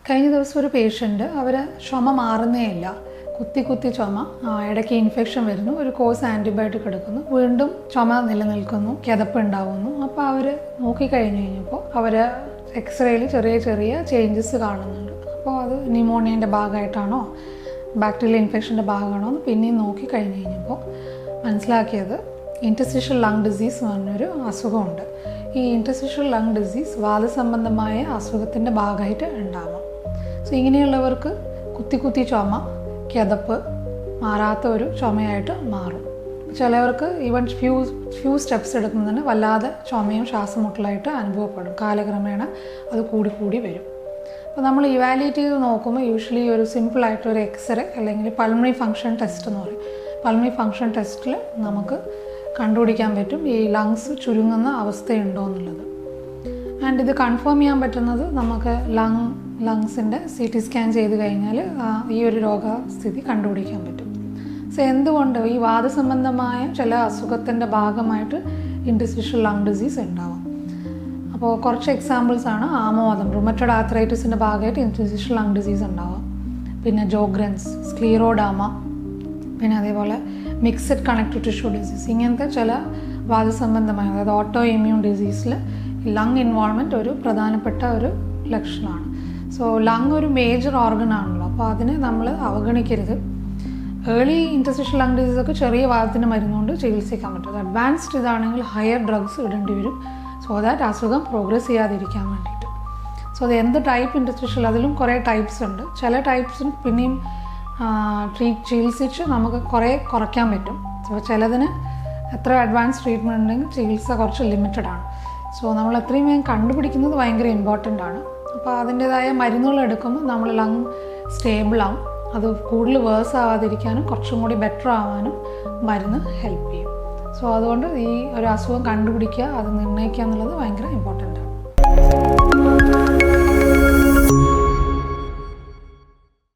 കഴിഞ്ഞ ദിവസം ഒരു പേഷ്യൻ്റ് അവർ ചുമ മാറുന്നേ ഇല്ല, കുത്തി ചുമ, ഇടയ്ക്ക് ഇൻഫെക്ഷൻ വരുന്നു, ഒരു കോഴ്സ് ആൻറ്റിബയോട്ടിക് എടുക്കുന്നു, വീണ്ടും ചുമ നിലനിൽക്കുന്നു, കിതപ്പ് ഉണ്ടാവുന്നു. അപ്പോൾ അവർ നോക്കിക്കഴിഞ്ഞപ്പോൾ അവർ എക്സ്റേയിൽ ചെറിയ ചേഞ്ചസ് കാണുന്നുണ്ട്. അപ്പോൾ അത് ന്യൂമോണിയൻ്റെ ഭാഗമായിട്ടാണോ ബാക്ടീരിയൽ ഇൻഫെക്ഷൻ്റെ ഭാഗമാണോ എന്ന് പിന്നെയും നോക്കിക്കഴിഞ്ഞപ്പോൾ മനസ്സിലാക്കിയത് ഇൻറ്റർസ്റ്റിഷ്യൽ ലങ് ഡിസീസ് എന്ന് പറഞ്ഞൊരു അസുഖമുണ്ട്. ഈ ഇൻറ്റർസ്റ്റിഷ്യൽ ലങ് ഡിസീസ് വാതസംബന്ധമായ അസുഖത്തിൻ്റെ ഭാഗമായിട്ട് ഉണ്ടാവാം. സോ ഇങ്ങനെയുള്ളവർക്ക് കുത്തി ചുമ, കിതപ്പ് മാറാത്ത ഒരു ചുമയായിട്ട് മാറും. ചിലവർക്ക് ഈവൻ ഫ്യൂ സ്റ്റെപ്സ് എടുക്കുന്നതിന് വല്ലാതെ ചുമയും ശ്വാസമുട്ടലായിട്ട് അനുഭവപ്പെടും. കാലക്രമേണ അത് കൂടി വരും. അപ്പോൾ നമ്മൾ ഇവാലുവേറ്റ് ചെയ്ത് നോക്കുമ്പോൾ യൂഷ്വലി ഒരു സിമ്പിളായിട്ടൊരു എക്സ്റേ അല്ലെങ്കിൽ പൾമണറി ഫങ്ഷൻ ടെസ്റ്റ് എന്ന് പറയും. പൾമണറി ഫങ്ഷൻ ടെസ്റ്റിൽ നമുക്ക് കണ്ടുപിടിക്കാൻ പറ്റും ഈ ലങ്സ് ചുരുങ്ങുന്ന അവസ്ഥയുണ്ടോ എന്നുള്ളത്. ആൻഡ് ഇത് കൺഫേം ചെയ്യാൻ പറ്റുന്നത് നമുക്ക് ലങ്സിൻ്റെ CT സ്കാൻ ചെയ്ത് കഴിഞ്ഞാൽ ഈ ഒരു രോഗസ്ഥിതി കണ്ടുപിടിക്കാൻ പറ്റും. സോ എന്തുകൊണ്ട് ഈ വാതസംബന്ധമായ ചില അസുഖത്തിൻ്റെ ഭാഗമായിട്ട് ഇൻറ്റർസ്റ്റിഷ്യൽ ലങ് ഡിസീസ് ഉണ്ടാവാം. അപ്പോൾ കുറച്ച് എക്സാമ്പിൾസാണ് ആമവാദം, റുമറ്റോയ്ഡ് ആർത്രൈറ്റിസിൻ്റെ ഭാഗമായിട്ട് ഇൻറ്റർസ്റ്റിഷ്യൽ ലങ് ഡിസീസ് ഉണ്ടാവാം. പിന്നെ ജോഗ്രൻസ്, സ്ക്ലീറോഡാമ, പിന്നെ അതേപോലെ മിക്സഡ് കണക്റ്റീവ് ടിഷ്യൂ ഡിസീസ്. ഇങ്ങനത്തെ ചില വാതസംബന്ധമായ അതായത് ഓട്ടോ ഇമ്മ്യൂൺ ഡിസീസിൽ ലങ് ഇൻവോൾവ്മെൻറ്റ് ഒരു പ്രധാനപ്പെട്ട ഒരു ലക്ഷണമാണ്. സോ ലങ് ഒരു മേജർ ഓർഗൻ ആണല്ലോ, അപ്പോൾ അതിനെ നമ്മൾ അവഗണിക്കരുത്. ഏർലി ഇൻറ്റർസ്റ്റിഷ്യൽ ലങ് ഡിസീസൊക്കെ ചെറിയ വാദത്തിന് മരുന്നുകൊണ്ട് ചികിത്സിക്കാൻ പറ്റും. അഡ്വാൻസ്ഡ് ഇതാണെങ്കിൽ ഹയർ ഡ്രഗ്സ് ഇടേണ്ടി വരും, സോ ദാറ്റ് അസുഖം പ്രോഗ്രസ് ചെയ്യാതിരിക്കാൻ വേണ്ടിയിട്ട്. സോ അത് എന്ത് ടൈപ്പ് ഇൻറ്റർസ്റ്റിഷ്യൽ, അതിലും കുറേ ടൈപ്സ് ഉണ്ട്. ചില ടൈപ്സിന് പിന്നെയും ചികിത്സിച്ച് നമുക്ക് കുറയ്ക്കാൻ പറ്റും. സോ ചിലതിന് എത്ര അഡ്വാൻസ് ട്രീറ്റ്മെൻറ്റ് ഉണ്ടെങ്കിൽ ചികിത്സ കുറച്ച് ലിമിറ്റഡ് ആണ്. സോ നമ്മൾ എത്രയും വേഗം കണ്ടുപിടിക്കുന്നത് ഭയങ്കര ഇമ്പോർട്ടൻ്റ് ആണ്. അപ്പോൾ അതിൻ്റേതായ മരുന്നുകൾ എടുക്കുമ്പോൾ നമ്മൾ ലങ് സ്റ്റേബിളാവും. അത് കൂടുതൽ വേഴ്സ് ആവാതിരിക്കാനും കുറച്ചും കൂടി ബെറ്റർ ആവാനും മരുന്ന് ഹെൽപ്പ് ചെയ്യും. സോ അതുകൊണ്ട് ഈ ഒരു അസുഖം കണ്ടുപിടിക്കുക, അത് നിർണ്ണയിക്കുക എന്നുള്ളത് ഭയങ്കര ഇമ്പോർട്ടൻ്റ് ആണ്.